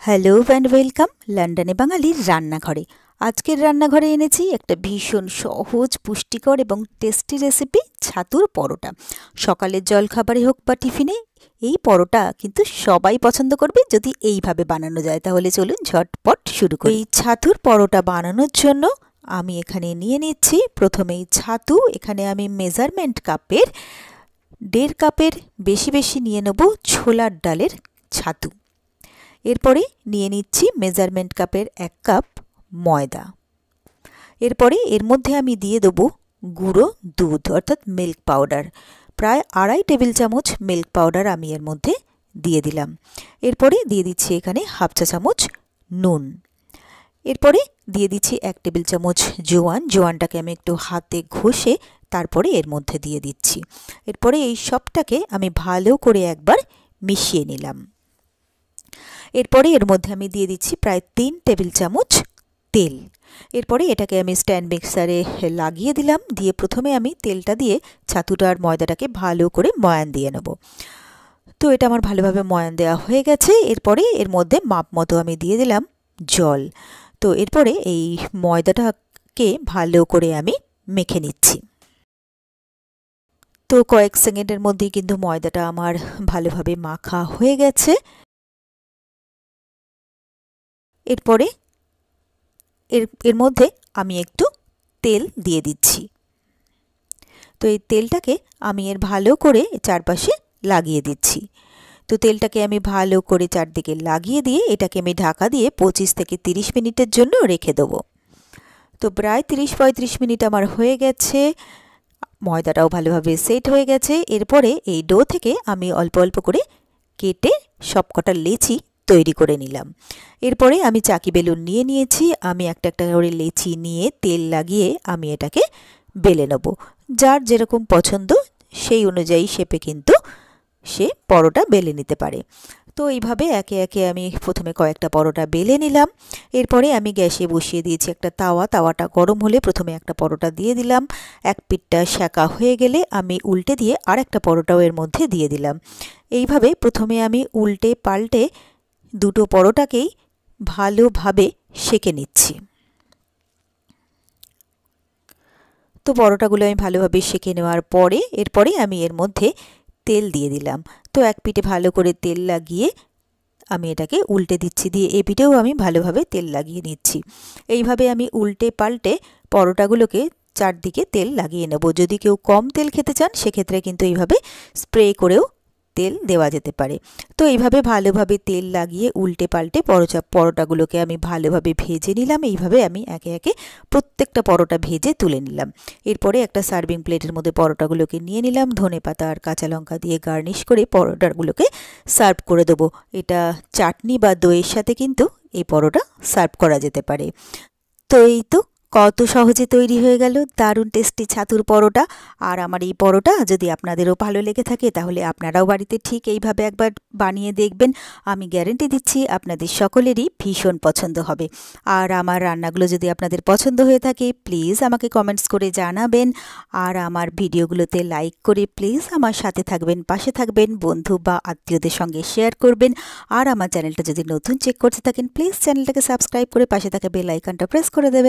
Hello and welcome লন্ডনে বাঙালির রান্নাঘরে। আজকের রান্নাঘরে এনেছি একটা ভীষণ সহজ, পুষ্টিকর এবং টেস্টি রেসিপি, ছাতুর পরোটা। সকালের জলখাবারে হোক বা টিফিনে, এই পরোটা কিন্তু সবাই পছন্দ করবে যদি এইভাবে বানানো যায়। তাহলে চলুন ঝটপট শুরু করি। এই ছাতুর পরোটা বানানোর জন্য আমি এখানে নিয়ে নিচ্ছি প্রথমেই ছাতু। এখানে আমি মেজারমেন্ট কাপের 1.5 কাপের বেশি নিয়ে নেব ছোলার ডালের ছাতু। এরপরে নিয়ে নিচ্ছি মেজারমেন্ট কাপের 1 কাপ ময়দা। এরপরে এর মধ্যে আমি দিয়ে দেবো গুঁড়ো দুধ অর্থাৎ মিল্ক পাউডার। প্রায় 2.5 টেবিল চামচ মিল্ক পাউডার আমি এর মধ্যে দিয়ে দিলাম। এরপরে দিয়ে দিচ্ছি এখানে 1/2 চা চামচ নুন। এরপরে দিয়ে দিচ্ছি 1 টেবিল চামচ জোয়ান। জোয়ানটাকে আমি একটু হাতে ঘষে তারপরে এর মধ্যে দিয়ে দিচ্ছি। এরপরে এই সবটাকে আমি ভালো করে একবার মিশিয়ে নিলাম। এরপরে এর মধ্যে আমি দিয়ে দিচ্ছি প্রায় 3 টেবিল চামচ তেল। এরপরে এটাকে আমি স্ট্যান্ড মিক্সারে লাগিয়ে দিলাম। দিয়ে প্রথমে আমি তেলটা দিয়ে ছাতুটা আর ময়দাটাকে ভালো করে ময়ান দিয়ে নেব। তো এটা আমার ভালোভাবে ময়ান দেওয়া হয়ে গেছে। এরপরে এর মধ্যে মাপ মতো আমি দিয়ে দিলাম জল। তো এরপরে এই ময়দাটাকে ভালো করে আমি মেখে নিচ্ছি। তো কয়েক সেকেন্ডের মধ্যেই কিন্তু ময়দাটা আমার ভালোভাবে মাখা হয়ে গেছে। এরপরে এর মধ্যে আমি একটু তেল দিয়ে দিচ্ছি। তো এই তেলটাকে আমি এর ভালো করে চারপাশে লাগিয়ে দিচ্ছি। তো তেলটাকে আমি ভালো করে চারদিকে লাগিয়ে দিয়ে এটাকে আমি ঢাকা দিয়ে 25 থেকে 30 মিনিটের জন্য রেখে দেবো। তো প্রায় 30-35 মিনিট আমার হয়ে গেছে। ময়দাটাও ভালোভাবে সেট হয়ে গেছে। এরপরে এই ডো থেকে আমি অল্প অল্প করে কেটে সবকটা লেচি তৈরি করে নিলাম। এরপরে আমি চাকি বেলুন নিয়ে নিয়েছি। আমি একটা একটা করে লেচি নিয়ে তেল লাগিয়ে আমি এটাকে বেলে নেব। যার যেরকম পছন্দ সেই অনুযায়ী শেপে কিন্তু সে পরোটা বেলে নিতে পারে। তো এইভাবে একে একে আমি প্রথমে কয়েকটা পরোটা বেলে নিলাম। এরপরে আমি গ্যাসে বসিয়ে দিয়েছি একটা তাওয়া। তাওয়াটা গরম হলে প্রথমে একটা পরোটা দিয়ে দিলাম। এক পিঠটা সেঁকা হয়ে গেলে আমি উল্টে দিয়ে আর একটা পরোটাও এর মধ্যে দিয়ে দিলাম। এইভাবে প্রথমে আমি উল্টে পাল্টে দুটো পরোটাকেই ভালোভাবে সেঁকে নিচ্ছি। তো পরোটাগুলো আমি ভালোভাবে সেঁকে নেওয়ার পরে এরপরে আমি এর মধ্যে তেল দিয়ে দিলাম। তো এক পিঠে ভালো করে তেল লাগিয়ে আমি এটাকে উল্টে দিচ্ছি। দিয়ে এ পিঠেও আমি ভালোভাবে তেল লাগিয়ে নিচ্ছি। এইভাবে আমি উল্টে পাল্টে পরোটাগুলোকে চারদিকে তেল লাগিয়ে নেব। যদি কেউ কম তেল খেতে চান সেক্ষেত্রে কিন্তু এইভাবে স্প্রে করেও তেল দেওয়া যেতে পারে। তো এইভাবে ভালোভাবে তেল লাগিয়ে উল্টে পাল্টে পরোটাগুলোকে আমি ভালোভাবে ভেজে নিলাম। এইভাবে আমি একে একে প্রত্যেকটা পরোটা ভেজে তুলে নিলাম। এরপরে একটা সার্ভিং প্লেটের মধ্যে পরোটাগুলোকে নিয়ে নিলাম। ধনেপাতা আর কাঁচা লঙ্কা দিয়ে গার্নিশ করে পরোটাগুলোকে সার্ভ করে দেবো। এটা চাটনি বা দইয়ের সাথে কিন্তু এই পরোটা সার্ভ করা যেতে পারে। তো এই তো কত সহজে তৈরি হয়ে গেল দারুণ টেস্টি ছাতুর পরোটা। আর আমার এই পরোটা যদি আপনাদেরও ভালো লেগে থাকে তাহলে আপনারাও বাড়িতে ঠিক এইভাবে একবার বানিয়ে দেখবেন। আমি গ্যারেন্টি দিচ্ছি আপনাদের সকলেরই ভীষণ পছন্দ হবে। আর আমার রান্নাগুলো যদি আপনাদের পছন্দ হয়ে থাকে প্লিজ আমাকে কমেন্টস করে জানাবেন। আর আমার ভিডিওগুলোতে লাইক করে প্লিজ আমার সাথে থাকবেন, পাশে থাকবেন, বন্ধু বা আত্মীয়দের সঙ্গে শেয়ার করবেন। আর আমার চ্যানেলটা যদি নতুন চেক করতে থাকেন প্লিজ চ্যানেলটাকে সাবস্ক্রাইব করে পাশে থাকা বেল আইকনটা প্রেস করে দেবেন।